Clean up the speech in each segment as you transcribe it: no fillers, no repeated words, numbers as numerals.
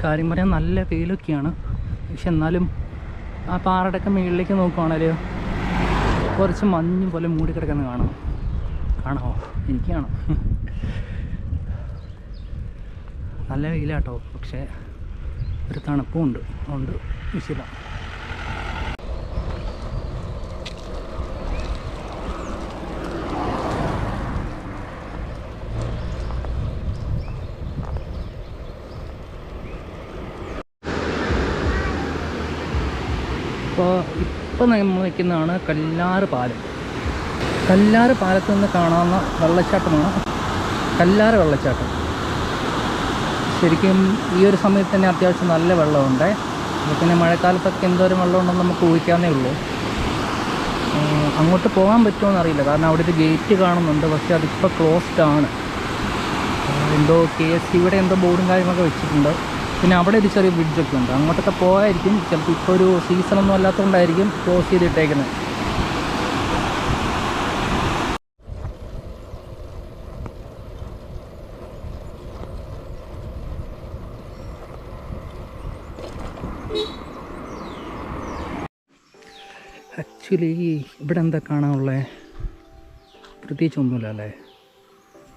കാര്യം പറയാൻ നല്ല വെയിലൊക്കെയാണ്. പക്ഷെ എന്നാലും ആ പാറയുടെയൊക്കെ മുകളിലേക്ക് നോക്കുവാണല്ലോ കുറച്ച് മഞ്ഞ് പോലെ മൂടിക്കിടക്കുന്ന കാണാമോ? എനിക്ക് കാണാം. നല്ല വെയിലാട്ടോ, പക്ഷേ ഒരു തണുപ്പും ഉണ്ട്, അതുകൊണ്ട് വിഷയമില്ല. ഇപ്പം നമ്മൾ നിൽക്കുന്നതാണ് കല്ലാറ് പാലം. കല്ലാറ് പാലത്ത് നിന്ന് കാണാവുന്ന വെള്ളച്ചാട്ടമാണ് കല്ലാറ് വെള്ളച്ചാട്ടം. ശരിക്കും ഈ ഒരു സമയത്ത് തന്നെ അത്യാവശ്യം നല്ല വെള്ളമുണ്ട്. പിന്നെ മഴക്കാലത്തൊക്കെ എന്തോരം വെള്ളമുണ്ടെന്ന് നമുക്ക് ഊഹിക്കാവുന്നേ ഉള്ളൂ. അങ്ങോട്ട് പോകാൻ പറ്റുമോ എന്നറിയില്ല, കാരണം അവിടെ ഒരു ഗേറ്റ് കാണുന്നുണ്ട്, പക്ഷേ അതിപ്പോൾ ക്ലോസ്ഡ് ആണ്. എന്തോ KSCയുടെ എന്തോ ബോർഡും കാര്യങ്ങളൊക്കെ വെച്ചിട്ടുണ്ട്. പിന്നെ അവിടെ ഒരു ചെറിയ ബ്രിഡ്ജൊക്കെ ഉണ്ട്, അങ്ങോട്ടൊക്കെ പോകായിരിക്കും. ചിലപ്പോൾ ഇപ്പോൾ ഒരു സീസണൊന്നും അല്ലാത്തതുകൊണ്ടായിരിക്കും ക്ലോസ് ചെയ്തിട്ടേക്കുന്നത്. ആക്ച്വലി ഇവിടെ എന്താ കാണാനുള്ളത്? പ്രത്യേകിച്ചൊന്നുമില്ല അല്ലേ.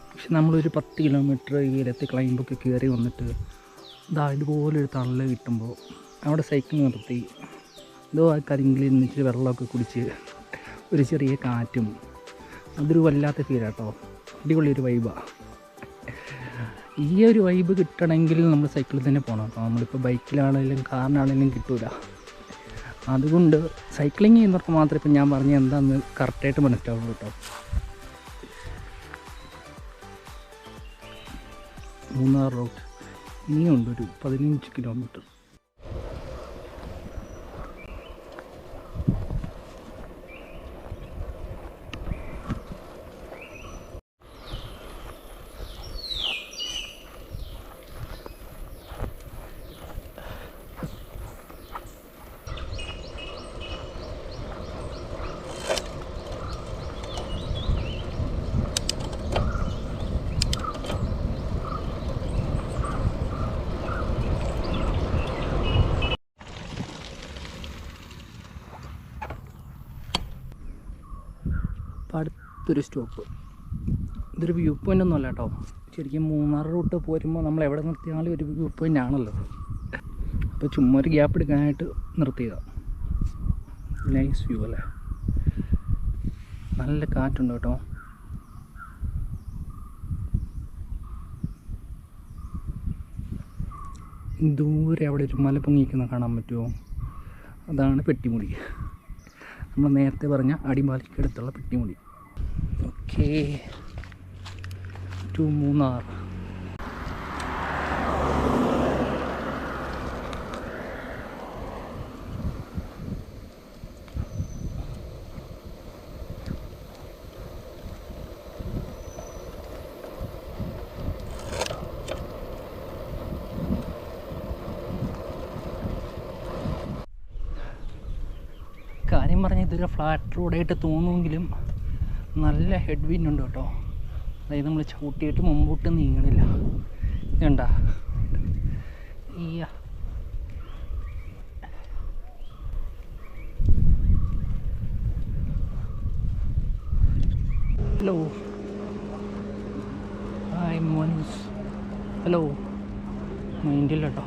പക്ഷെ നമ്മളൊരു 10 കിലോമീറ്റർ ഈ ഇലത്തെ ക്ലൈമ്പൊക്കെ കയറി വന്നിട്ട് ഇതുപോലൊരു തള്ളൽ കിട്ടുമ്പോൾ അവിടെ സൈക്കിൾ നിർത്തി ആ കരിങ്കിൽ നിന്നിട്ട് വെള്ളമൊക്കെ കുടിച്ച് ഒരു ചെറിയ കാറ്റും, അതൊരു വല്ലാത്ത ഫീലാട്ടോ. അടിപൊളിയൊരു വൈബാണ്. ഈ ഒരു വൈബ് കിട്ടണമെങ്കിൽ നമ്മൾ സൈക്കിളിൽ തന്നെ പോകണം കേട്ടോ. നമ്മളിപ്പോൾ ബൈക്കിലാണെങ്കിലും കാറിനാണെങ്കിലും കിട്ടില്ല. അതുകൊണ്ട് സൈക്ലിങ് ചെയ്യുന്നവർക്ക് മാത്രമേ ഇപ്പം ഞാൻ പറഞ്ഞ എന്താണെന്ന് കറക്റ്റായിട്ട് മനസ്സിലാവുള്ളൂ കേട്ടോ. മൂന്നാർ റൂട്ട് ഇനിയുണ്ട് ഒരു 15 കിലോമീറ്റർ. അടുത്തൊരു സ്റ്റോപ്പ്. ഇതൊരു വ്യൂ പോയിൻ്റ് ഒന്നും അല്ല കേട്ടോ. ശരിക്കും മൂന്നാർ റൂട്ട് പോരുമ്പോൾ നമ്മൾ എവിടെ നിർത്തിയാലും ഒരു വ്യൂ പോയിൻ്റ് ആണല്ലോ. അപ്പോൾ ചുമ്മാ ഒരു ഗ്യാപ്പ് എടുക്കാനായിട്ട് നിർത്തിയതാണ്. നൈസ് വ്യൂ അല്ലേ, നല്ല കാറ്റുണ്ട് കേട്ടോ. ദൂരെ അവിടെ ഒരു മല പൊങ്ങിക്കുന്ന കാണാൻ പറ്റുമോ? അതാണ് പെട്ടിമുടി. നമ്മൾ നേരത്തെ പറഞ്ഞ അടിമാലിക്കടുത്തുള്ള പെട്ടിമുടി. Okay, to Munnar. കാര്യം പറഞ്ഞാൽ ഇതൊരു ഫ്ലാറ്റ് റോഡായിട്ട് തോന്നുമെങ്കിലും നല്ല ഹെഡ് വിൻഡ് ഉണ്ട് കേട്ടോ. അതായത് നമ്മൾ ചവിട്ടിയിട്ട് മുമ്പോട്ട് നീങ്ങണില്ല. ഇതുണ്ടാ ഹലോ ഹായ് മോൻസ്. ഹലോ മൈൻഡില്ല കേട്ടോ.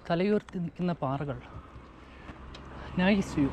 തലയുയർത്തി നിൽക്കുന്ന പാറകൾ, നൈസ് വ്യൂ.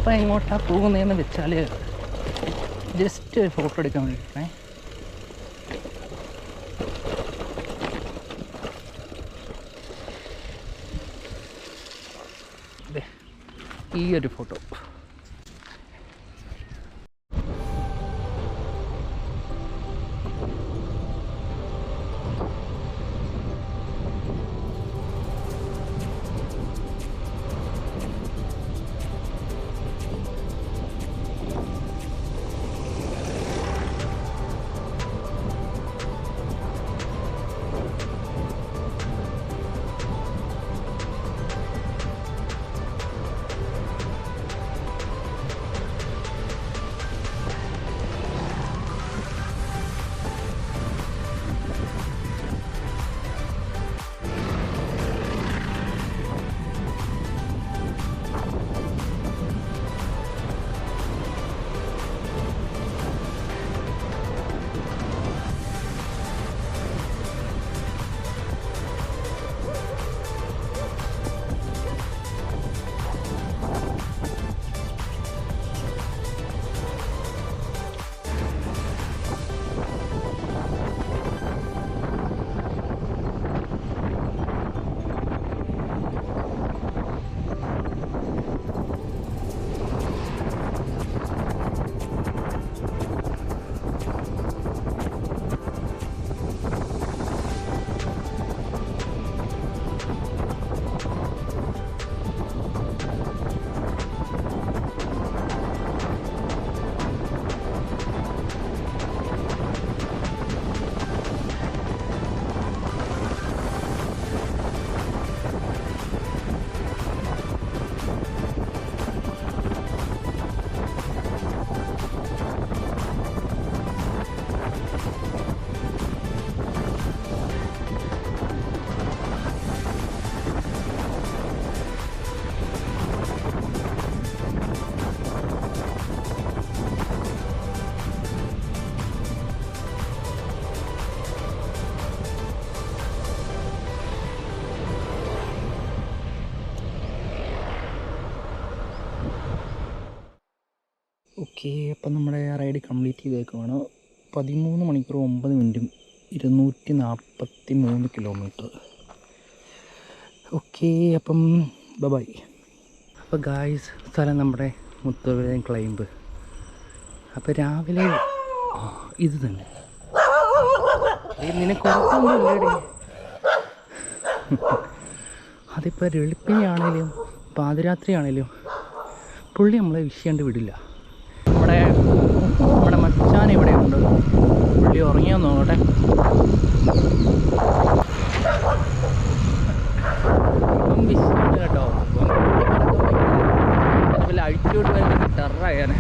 നമ്മളിപ്പോൾ എങ്ങോട്ടാണ് പോകുന്നതെന്ന് വെച്ചാൽ ജസ്റ്റ് ഒരു ഫോട്ടോ എടുക്കാൻ വേണ്ടിയിട്ടേ. ഈ ഒരു ഫോട്ടോ ഓക്കെ. അപ്പം നമ്മുടെ റൈഡ് കംപ്ലീറ്റ് ചെയ്തേക്കുവാണ്. 13 മണിക്കൂർ 9 മിനിറ്റും 243 കിലോമീറ്റർ. ഓക്കെ, അപ്പം ബൈ. അപ്പോൾ ഗായ്സ്, സ്ഥലം നമ്മുടെ മുത്തവേലൻ ക്ലൈംബ്. അപ്പോൾ രാവിലെ ഇത് തന്നെ. നിനക്ക് ഉറപ്പൊന്നുമില്ലേടേ? അതിപ്പോൾ വെളുപ്പിനെയാണേലും പാതിരാത്രിയാണേലും പുള്ളി നമ്മളെ വിഷയണ്ട് വിടില്ല. നമ്മുടെ മച്ചാൻ ഇവിടെ ഉണ്ട്. പുള്ളി ഉറങ്ങിയെന്ന് നോക്കട്ടെ. ഇപ്പം വിഷയമുണ്ട് കേട്ടോ. അതുപോലെ അഴിച്ചോട്ട് വരുന്ന ടെററായാണ്.